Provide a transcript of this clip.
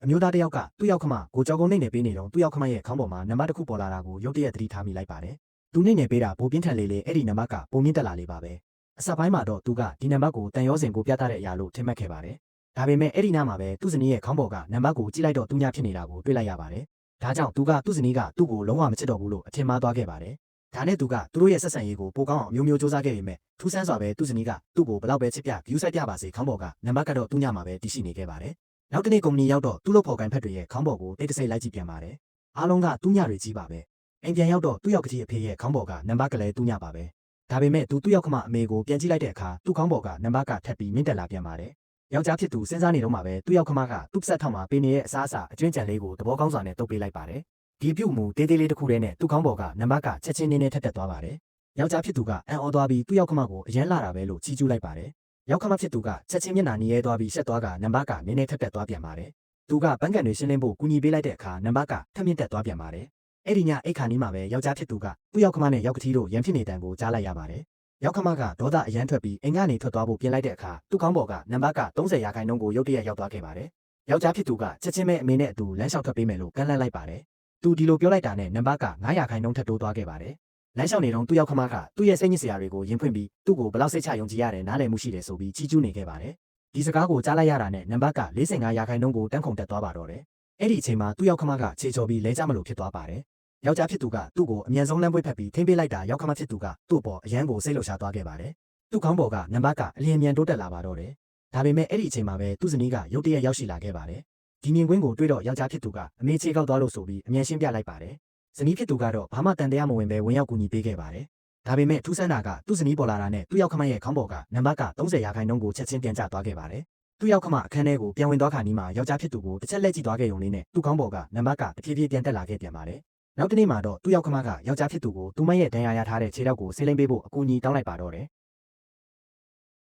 အမျိုးသားတစ်ယောက်ကသူ့ယောက်ခမကိုကြော်ကုန်နှိမ့်နေပေးနေတော့သူ့ယောက်ခမရဲ့ခေါင်းပေါ်မှာနံပါတ်တစ်ခုပေါ်လာတာကိုရုတ်တရက်သတိထားမိလိုက်ပါတယ်။သူနှိမ့်နေပေးတာဘိုးပြင်းထန်လေးအဲ့ဒီနံပါတ်ကပုံမြင့်တက်လာလေးပါပဲ။အစပိုင်းမှာတော့သူကဒီနံပါတ်ကိုတန်ရောစင်ကိုပြသတဲ့အရာလို့ထင်မှတ်ခဲ့ပါတယ်။ဒါပေမဲ့အဲ့ဒီနားမှာပဲသူ့ဇနီးရဲ့ခေါင်းပေါ်ကနံပါတ်ကိုကြည့်လိုက်တော့သူညဖြစ်နေတာကိုတွေ့လိုက်ရပါတယ်။ဒါကြောင့်သူကသူ့ဇနီးကသူ့ကိုလုံးဝမချစ်တော့ဘူးလို့အထင်မှားသွားခဲ့ပါတယ်။ဒါနဲ့သူကသူတို့ရဲ့ဆက်ဆံရေးကိုပိုကောင်းအောင်မျိုးမျိုးစူးစမ်းခဲ့ပေမဲ့ထူးဆန်းစွာပဲသူ့ဇနီးကသူ့ကိုဘလောက်ပဲချစ်ပြဂယူးဆိုင်ပြပါစေခေါင်းပေါ်ကနံပါတ်ကတော့သူ့ညမှာပဲတည်ရှိနေခဲ့ပါတယ်။နောက်တနေ့ကုမ္ပဏီရောက်တော့သူ့လုပ်ဖော်ကိုင်ဖက်တွေရဲ့ခေါင်းပေါ်ကိုတိတ်တဆိတ်လိုက်ကြည့်ပြန်ပါတယ်။အားလုံးကသူ့ညတွေကြီးပါပဲ။အိမ်ပြန်ရောက်တော့သူ့ယောက်ကကြီးအဖေရဲ့ခေါင်းပေါ်ကနံပါတ်ကလည်းသူ့ညပါပဲ။ဒါပေမဲ့သူ့ယောက်ခမအမေကိုပြန်ကြည့်လိုက်တဲ့အခါသူ့ခေါင်းပေါ်ကနံပါတ်ကထပ်ပြီးမြင့်တက်လာပြန်ပါတယ်။ယောက်ျားဖြစ်သူစဉ်းစားနေတော့မှပဲသူ့ယောက်ခမကသူ့ဆက်ထောက်မှာပေးနေတဲ့အစားအစာအကျွင်းကြံလေးကိုသဘောကောင်းစွာနဲ့တုပ်ပေးလိုက်ပါတယ်။ဒီပြုတ်မှုတေးသေးလေးတစ်ခုတည်းနဲ့သူ့ခေါင်းပေါ်ကနံပါတ်ကချက်ချင်းနေထက်တက်သွားပါတယ်။ယောက်ျားဖြစ်သူကအံ့ဩသွားပြီးသူ့ယောက်ခမကိုအရန်လာတာပဲလို့ချီးကျူးလိုက်ပါတယ်။ယောက်ခမဖြစ်သူကချက်ချင်းမျက်နှာနီးရဲသွားပြီးရှက်သွားကနံပါတ်ကနည်းထက်တက်သွားပြန်ပါတယ်။သူကဘဏ်ကန်တွေရှင်းလင်းဖို့ကူညီပေးလိုက်တဲ့အခါနံပါတ်ကထပ်မြင့်တက်သွားပြန်ပါတယ်။အဲ့ဒီညအိတ်ခါနီးမှာပဲယောက်ျားဖြစ်သူကသူ့ယောက်ခမနဲ့ယောက်ကတိတို့ရန်ဖြစ်နေတန်ကိုကြားလိုက်ရပါတယ်။ယောက်ခမကဒေါသအရန်ထွက်ပြီးအိမ်ကနေထွက်သွားဖို့ပြင်လိုက်တဲ့အခါသူ့ခေါင်းပေါ်ကနံပါတ်က30%ကိုရုတ်တရက်ရောက်သွားခဲ့ပါတယ်။ယောက်ျားဖြစ်သူကချက်ချင်းပဲအမေနဲ့အတူလမ်းလျှောက်ထွက်ပေးမယ်လို့ကမ်းလှမ်းလိုက်ပါတယ်။သူဒီလိုပြောလိုက်တာနဲ့နံပါတ်က9%ထပ်တိုးသွားခဲ့ပါတယ်။လမ်းလျှောက်နေတော့သူ့ယောက်ခမကသူ့ရဲ့စိတ်ညစ်စရာတွေကိုရင်ဖွင့်ပြီးသူ့ကိုဘလောက်စိတ်ချယုံကြည်ရတယ်နားလည်မှုရှိတယ်ဆိုပြီးချီးကျူးနေခဲ့ပါတယ်။ဒီစကားကိုကြားလိုက်ရတာနဲ့နံပါတ်က45%ကိုတန်းခုန်တက်သွားပါတော့တယ်။အဲ့ဒီအချိန်မှာသူ့ယောက်ခမကခြေချော်ပြီးလဲကြမလို့ဖြစ်သွားပါတယ်။ယောက်ျားဖြစ်သူကသူ့ကိုအမြန်ဆုံးလမ်းပွေးဖက်ပြီးထိမ့်ပေးလိုက်တာယောက်ခမဖြစ်သူကသူ့ပေါ်အရန်ကိုစိတ်လှုပ်ရှားသွားခဲ့ပါတယ်။သူ့ခေါင်းပေါ်ကနံပါတ်ကအလျင်မြန်တိုးတက်လာပါတော့တယ်။ဒါပေမဲ့အဲ့ဒီအချိန်မှာပဲသူ့ဇနီးကရုတ်တရက်ရောက်ရှိလာခဲ့ပါတယ်။ဒီမြင်ကွင်းကိုတွေ့တော့ယောက်ျားဖြစ်သူကအမေချေကောက်သွားလို့ဆိုပြီးအမြန်ရှင်းပြလိုက်ပါတယ်။ဇနီးဖြစ်သူကတော့ဘာမှတန်တရားမဝင်ပဲဝင်ရောက်ကူညီပေးခဲ့ပါတယ်။ဒါပေမဲ့ထူးဆန်းတာကသူ့ဇနီးပေါ်လာတာနဲ့သူ့ယောက်ခမရဲ့ခေါင်းပေါ်ကနံပါတ်က30%ကိုချက်ချင်းပြန်ကျသွားခဲ့ပါတယ်။သူ့ယောက်ခမအခန်းထဲကိုပြန်ဝင်သွားခါနီးမှာယောက်ျားဖြစ်သူကိုတစ်ချက်လက်ကြည့်သွားခဲ့ုံလေးနဲ့သူ့ခေါင်းပေါ်ကနံပါတ်ကတဖြည်းဖြည်းပြန်တက်လာခဲ့ပြန်ပါတယ်။နောက်တနေ့မှာတော့သူ့ယောက်ခမကယောက်ျားဖြစ်သူကိုသူမရဲ့ဒဏ်ရာရထားတဲ့ခြေထောက်ကိုဆေးလိမ့်ပေးဖို့အကူအညီတောင်းလိုက်ပါတော့တယ်